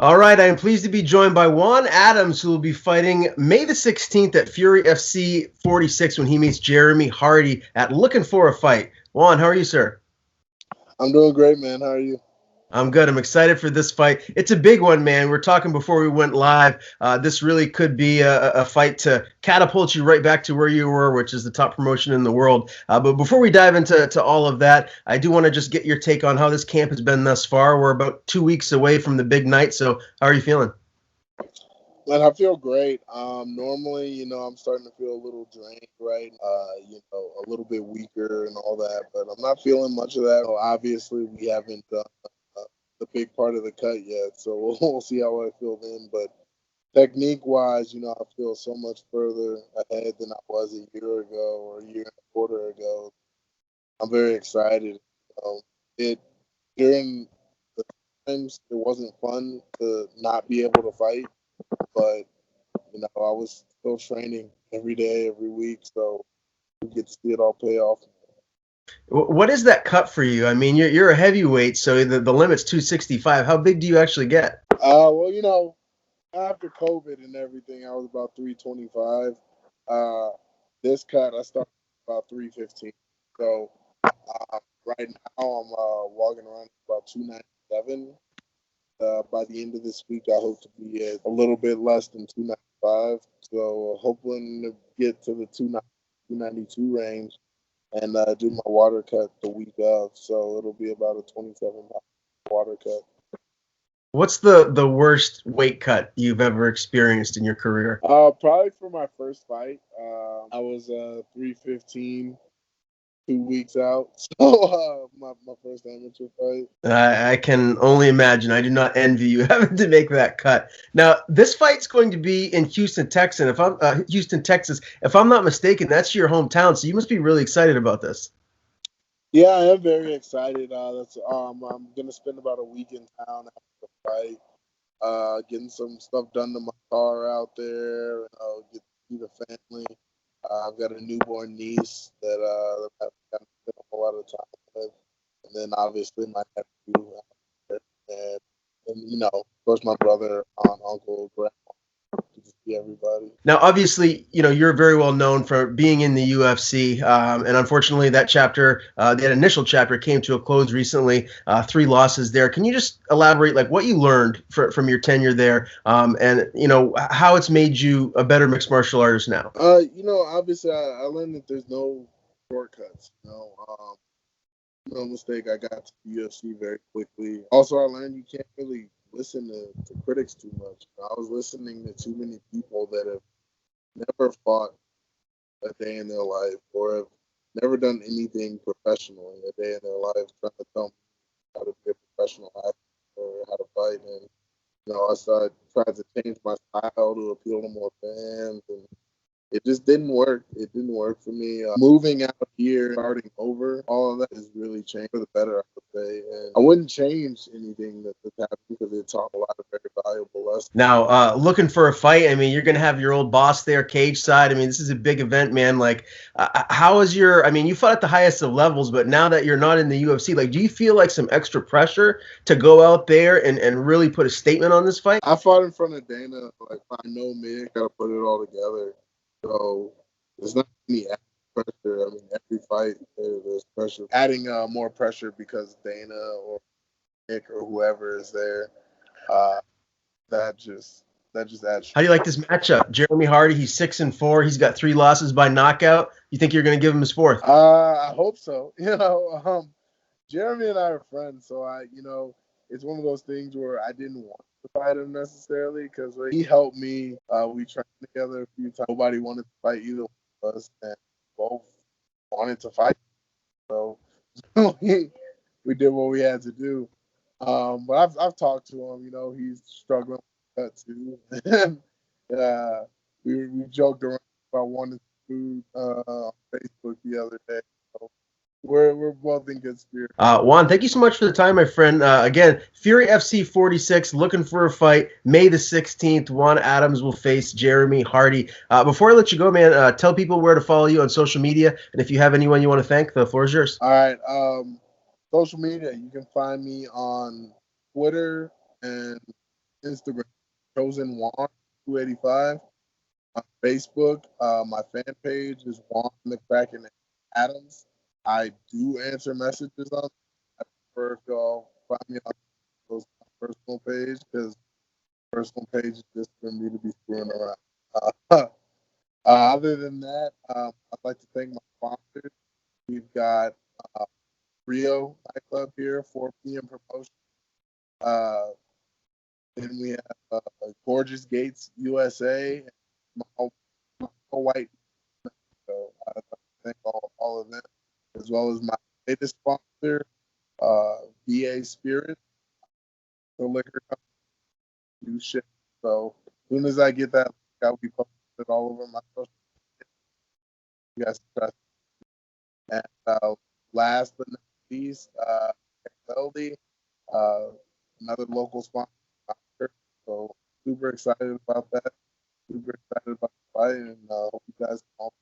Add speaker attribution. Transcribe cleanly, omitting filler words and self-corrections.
Speaker 1: All right, I am pleased to be joined by Juan Adams, who will be fighting May the 16th at Fury FC 46 when he meets Jeremy Hardy at Looking for a Fight. Juan, how are you, sir?
Speaker 2: I'm doing great, man. How are you?
Speaker 1: I'm good. I'm excited for this fight. It's a big one, man. We're talking before we went live. This really could be a fight to catapult you right back to where you were, which is the top promotion in the world. But before we dive into all of that, I do want to just get your take on how this camp has been thus far. We're about 2 weeks away from the big night, so how are you feeling?
Speaker 2: Man, I feel great. Normally, I'm starting to feel a little drained, right? A little bit weaker and all that, but I'm not feeling much of that. Obviously, we haven't done the big part of the cut yet, so we'll see how I feel then. But technique-wise, I feel so much further ahead than I was a year ago or a year and a quarter ago. I'm very excited. It during the times it wasn't fun to not be able to fight, but I was still training every day, every week, so we get to see it all pay off.
Speaker 1: What is that cut for you? I mean, you're a heavyweight, so the limit's 265. How big do you actually get?
Speaker 2: Well, after COVID and everything, I was about 325. Uh, this cut, I started about 315. So right now, I'm walking around about 297. By the end of this week, I hope to be at a little bit less than 295. So hoping to get to the 292 range and do my water cut the week of. So it'll be about a 27 pound water cut.
Speaker 1: What's the worst weight cut you've ever experienced in your career?
Speaker 2: Probably for my first fight, I was 315 2 weeks out. So my first amateur fight.
Speaker 1: I can only imagine. I do not envy you having to make that cut. Now, this fight's going to be in Houston, Texas. If I'm Houston, Texas, if I'm not mistaken, that's your hometown. So you must be really excited about this.
Speaker 2: Yeah, I am very excited. That's I'm gonna spend about a week in town after the fight, getting some stuff done to my car out there. Get to see the family. I've got a newborn niece that I've got to spend a lot of time with, and then obviously my nephew, and, of course my brother, aunt, uncle, grandma, to see everybody.
Speaker 1: Now, obviously, you're very well known for being in the UFC, and unfortunately, that initial chapter, came to a close recently. 3 losses there. Can you just elaborate, like, what you learned from your tenure there, and how it's made you a better mixed martial artist now?
Speaker 2: Obviously I learned that there's no shortcuts. No mistake. I got to the UFC very quickly. Also, I learned you can't really listen to critics too much. I was listening to too many people that have never fought a day in their life or have never done anything professionally a day in their life, trying to tell me how to be a professional athlete or how to fight. And I started trying to change my style to appeal to more fans, and it just didn't work. It didn't work for me. Moving out here, starting over, all of that has really changed for the better, I would say. And I wouldn't change anything that's happened because it taught a lot of very valuable lessons.
Speaker 1: Now, looking for a fight. I mean, you're going to have your old boss there, cage side. I mean, this is a big event, man. Like, how is your? I mean, you fought at the highest of levels, but now that you're not in the UFC, like, do you feel like some extra pressure to go out there and really put a statement on this fight?
Speaker 2: I fought in front of Dana. Like, I know me, got to put it all together. So there's not any pressure. I mean, every fight there's pressure. Adding more pressure because Dana or Nick or whoever is there. Uh, that just adds.
Speaker 1: How do you like this matchup? Jeremy Hardy, he's 6-4. He's got 3 losses by knockout. You think you're going to give him his fourth?
Speaker 2: I hope so. Jeremy and I are friends, so it's one of those things where I didn't want to fight him necessarily because he helped me. We trained together a few times. Nobody wanted to fight either one of us, and both wanted to fight. So we did what we had to do. But I've talked to him. He's struggling with that too. And we joked around about wanting food on Facebook the other day. So we're both in good spirits.
Speaker 1: Juan, thank you so much for the time, my friend. Again, Fury FC 46, looking for a fight. May the 16th, Juan Adams will face Jeremy Hardy. Before I let you go, man, tell people where to follow you on social media. And if you have anyone you want to thank, the floor is yours.
Speaker 2: All right. Social media, you can find me on Twitter and Instagram, Chosen Juan 285. On Facebook, my fan page is Juan McCracken Adams. I do answer messages on. I prefer if y'all find me on those personal page because personal page is just for me to be screwing around. Other than that, I'd like to thank my sponsors. We've got Rio nightclub here, 4 p.m. promotion. Then we have Gorgeous Gates USA, my white. So I'd like to thank all of them, as well as my latest sponsor, VA Spirit, the liquor company, do shit. So as soon as I get that, I'll be posting it all over my social media. You guys trust. And last but not least, Melody, another local sponsor. So super excited about that. Super excited about the fight, and hope you guys can all